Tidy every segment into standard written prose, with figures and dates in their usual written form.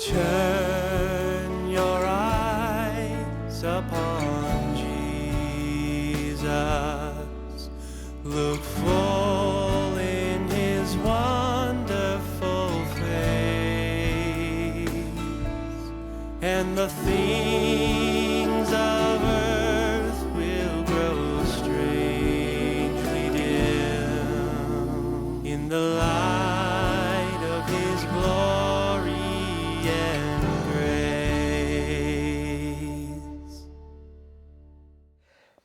Turn your eyes upon Jesus. Look full in his wonderful face, and the things of earth will grow strangely dim in the light of his glory and grace.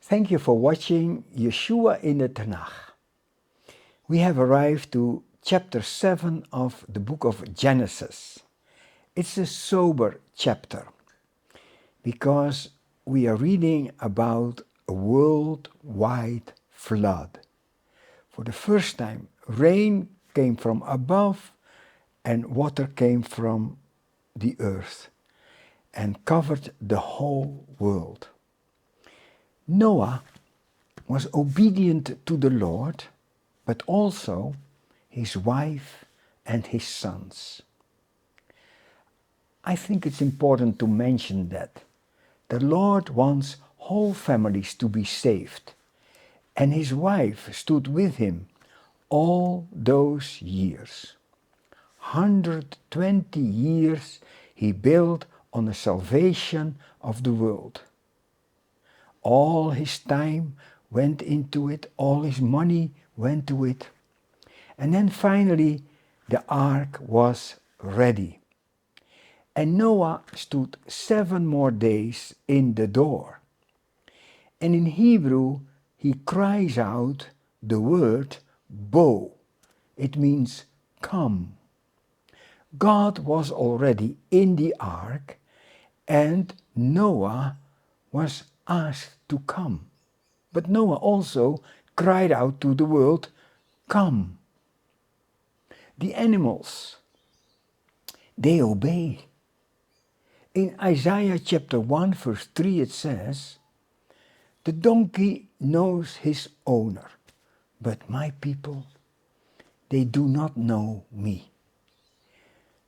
Thank you for watching Yeshua in the Tenach. We have arrived to chapter 7 of the book of Genesis. It's a sober chapter because we are reading about a worldwide flood. For the first time, rain came from above and water came from the earth and covered the whole world. Noah was obedient to the Lord, but also his wife and his sons. I think it's important to mention that the Lord wants whole families to be saved, and his wife stood with him all those years. 120 years he built on the salvation of the world. All his time went into it, all his money went to it. And then finally the ark was ready. And Noah stood 7 more days in the door. And in Hebrew he cries out the word bo. It means come. God was already in the ark and Noah was asked to come. But Noah also cried out to the world, come. The animals, they obey. In Isaiah chapter 1 verse 3 it says, the donkey knows his owner, but my people, they do not know me.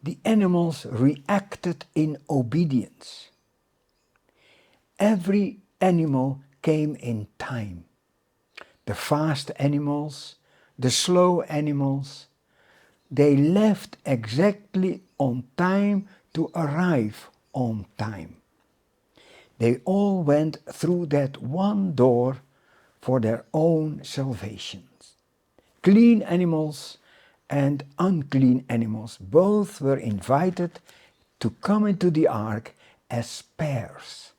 The animals reacted in obedience. Every animal came in time. The fast animals, the slow animals, they left exactly on time to arrive on time. They all went through that one door for their own salvations. Clean animals and unclean animals both were invited to come into the ark as pairs.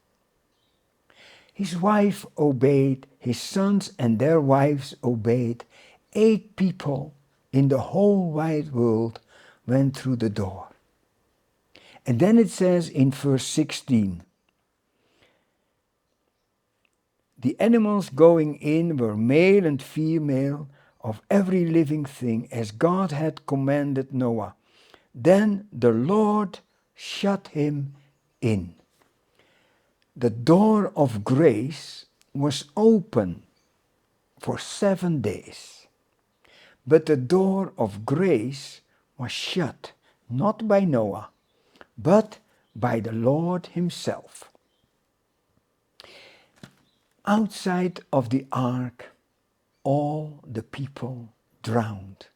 His wife obeyed, his sons and their wives obeyed. 8 people in the whole wide world went through the door. And then it says in verse 16, the animals going in were male and female of every living thing, as God had commanded Noah. Then the Lord shut him in. The door of grace was open for 7 days, but the door of grace was shut, not by Noah, but by the Lord himself. Outside of the ark, all the people drowned.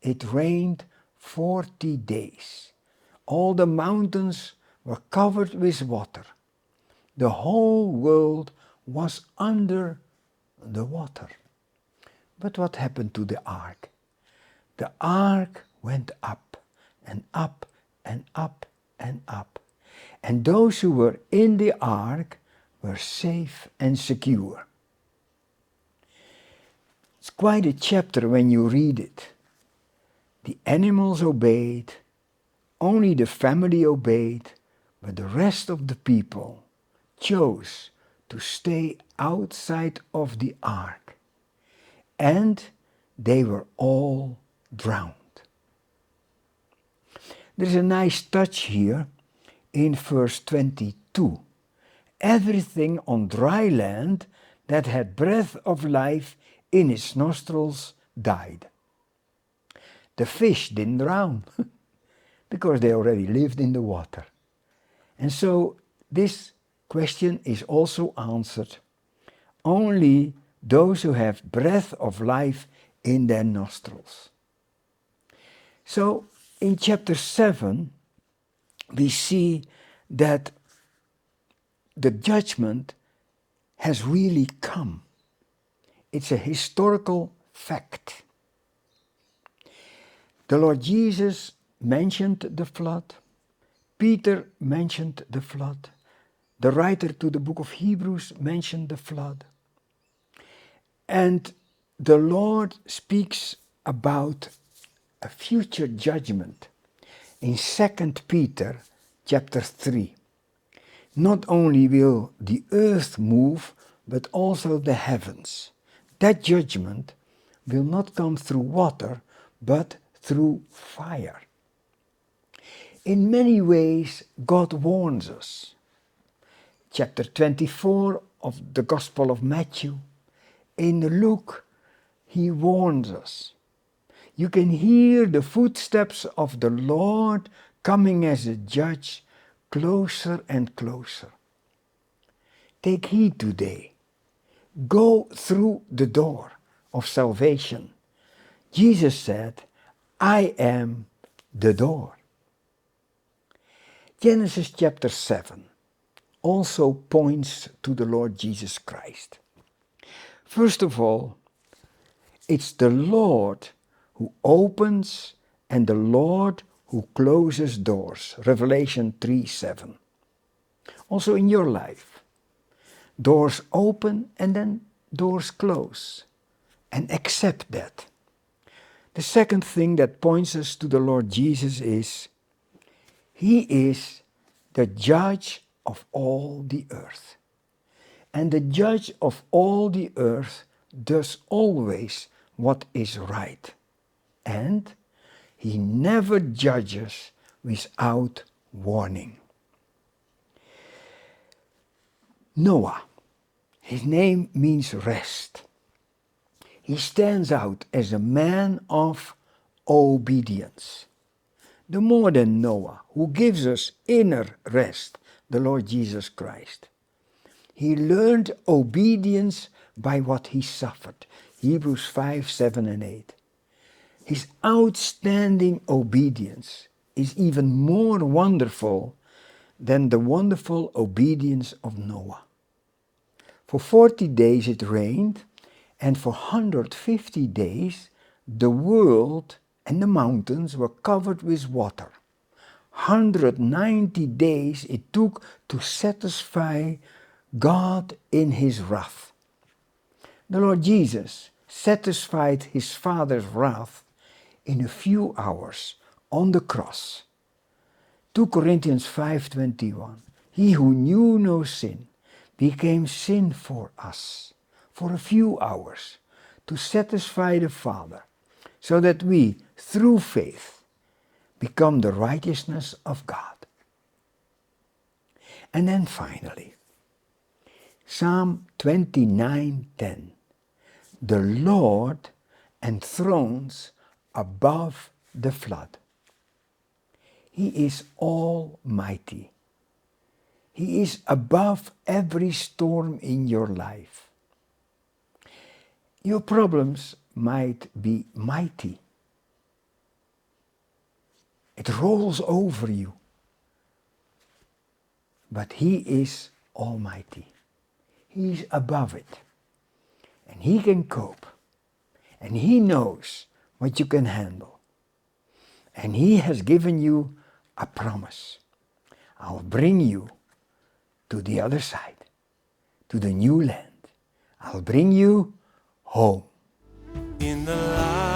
It rained 40 days. All the mountains were covered with water. The whole world was under the water. But what happened to the ark? The ark went up and up and up and up. And those who were in the ark were safe and secure. It's quite a chapter when you read it. The animals obeyed, only the family obeyed, but the rest of the people chose to stay outside of the ark, and they were all drowned. There's a nice touch here in verse 22. Everything on dry land that had breath of life in its nostrils died. The fish didn't drown because they already lived in the water. And so this question is also answered. Only those who have breath of life in their nostrils. So in chapter 7, we see that the judgment has really come. It's a historical fact. The Lord Jesus mentioned the flood. Peter mentioned the flood. The writer to the book of Hebrews mentioned the flood. And the Lord speaks about a future judgment in 2 Peter chapter 3. Not only will the earth move, but also the heavens. That judgment will not come through water, but through fire. In many ways, God warns us. Chapter 24 of the Gospel of Matthew. In Luke, he warns us. You can hear the footsteps of the Lord coming as a judge closer and closer. Take heed today. Go through the door of salvation. Jesus said, I am the door. Genesis chapter 7 also points to the Lord Jesus Christ. First of all, it's the Lord who opens and the Lord who closes doors. Revelation 3:7. Also in your life, doors open and then doors close. And accept that. The second thing that points us to the Lord Jesus is, He is the judge of all the earth. And the judge of all the earth does always what is right. And he never judges without warning. Noah, his name means rest. He stands out as a man of obedience. The more than Noah, who gives us inner rest, the Lord Jesus Christ. He learned obedience by what he suffered. Hebrews 5, 7 and 8. His outstanding obedience is even more wonderful than the wonderful obedience of Noah. For 40 days it rained, and for 150 days the world and the mountains were covered with water. 190 days it took to satisfy God in his wrath. The Lord Jesus satisfied his Father's wrath in a few hours on the cross. 2 Corinthians 5:21. He who knew no sin became sin for us for a few hours to satisfy the Father, so that we, through faith, become the righteousness of God. And then finally, Psalm 29:10. The Lord enthrones above the flood. He is almighty. He is above every storm in your life. Your problems might be mighty. It rolls over you. But he is almighty. He is above it. And he can cope. And he knows what you can handle. And he has given you a promise. I'll bring you to the other side, to the new land. I'll bring you home. In the light